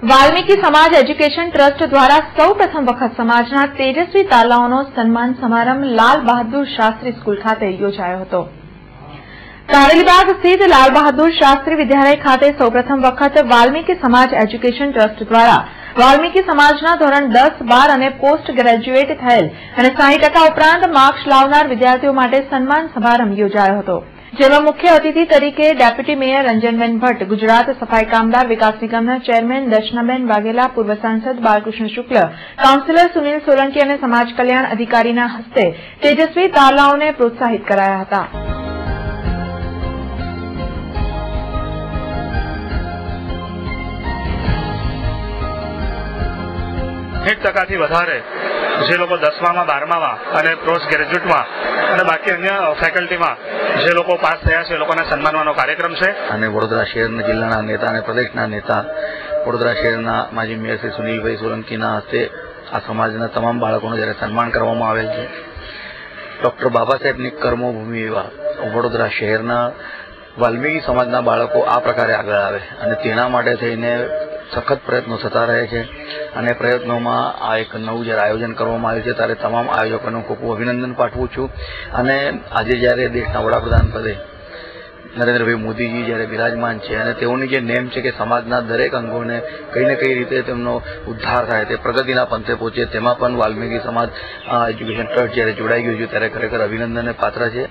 વાલ્મીકી સમાજ education trust દ્વારા સૌ પ્રથમ વખત સમાજના તેજસ્વી તાલાઓનો સન્માન સમારંભ લાલ બહાદુર શાસ્ત્રી સ્કૂલ ખાતે યોજાયો હતો। કારેલીબાગ સ્થિત લાલ બહાદુર શાસ્ત્રી વિદ્યાલય ખાતે સૌપ્રથમ વખત વાલ્મીકી સમાજ એજ્યુકેશન ટ્રસ્ટ દ્વારા વાલ્મીકી સમાજના ધોરણ 10, 12 અને પોસ્ટ ગ્રેજ્યુએટ થયેલ અને 60% ઉપરાંત માર્ક્સ લાવનાર વિદ્યાર્થીઓ માટે સન્માન સમારંભ યોજાયો હતો, જેમાં મુખ્ય અતિથિ તરીકે ડેપ્યુટી મેયર રંજનબેન ભટ્ટ, ગુજરાત સફાઈ કામદાર વિકાસ નિગમના ચેરમેન દર્શનાબેન વાઘેલા, પૂર્વ સાંસદ બાલકૃષ્ણ શુક્લ, કાઉન્સિલર સુનિલ સોલંકી અને સમાજ કલ્યાણ અધિકારીના હસ્તે તેજસ્વી તાલાઓને પ્રોત્સાહિત કરાયા હતા। ટકાથી વધારે જે લોકો 10માં 12માં અને પોસ્ટ ગ્રેજ્યુએટમાં અને બાકી અન્ય ફેકલ્ટીમાં જે લોકો પાસ થયા છે એ લોકોને સન્માનવાનો કાર્યક્રમ છે। અને વડોદરા શહેરના જિલ્લાના નેતા અને પ્રદેશના નેતા વડોદરા શહેરના માજી મેયર શ્રી સુનિલભાઈ સોલંકીના હસ્તે આ સમાજના તમામ બાળકોનું જ્યારે સન્માન કરવામાં આવેલ છે। ડોક્ટર બાબા સાહેબની કર્મભૂમિ એવા વડોદરા શહેરના વાલ્મીકી સમાજના બાળકો આ પ્રકારે આગળ આવે અને તેના માટે થઈને સખત પ્રયત્નો થતા રહે છે અને પ્રયત્નોમાં આ એક નવું જ્યારે આયોજન કરવામાં આવ્યું છે ત્યારે તમામ આયોજકોનું ખૂબ ખૂબ અભિનંદન પાઠવું છું। અને આજે જ્યારે દેશના વડાપ્રધાન પદે નરેન્દ્રભાઈ મોદીજી જ્યારે બિરાજમાન છે અને તેઓની જે નેમ છે કે સમાજના દરેક અંગોને કઈ ને કઈ રીતે તેમનો ઉદ્ધાર થાય, તે પ્રગતિના પંથે પહોંચે, તેમાં પણ વાલ્મીકી સમાજ એજ્યુકેશન ટ્રસ્ટ જ્યારે જોડાઈ ગયું છે ત્યારે ખરેખર અભિનંદનને પાત્ર છે।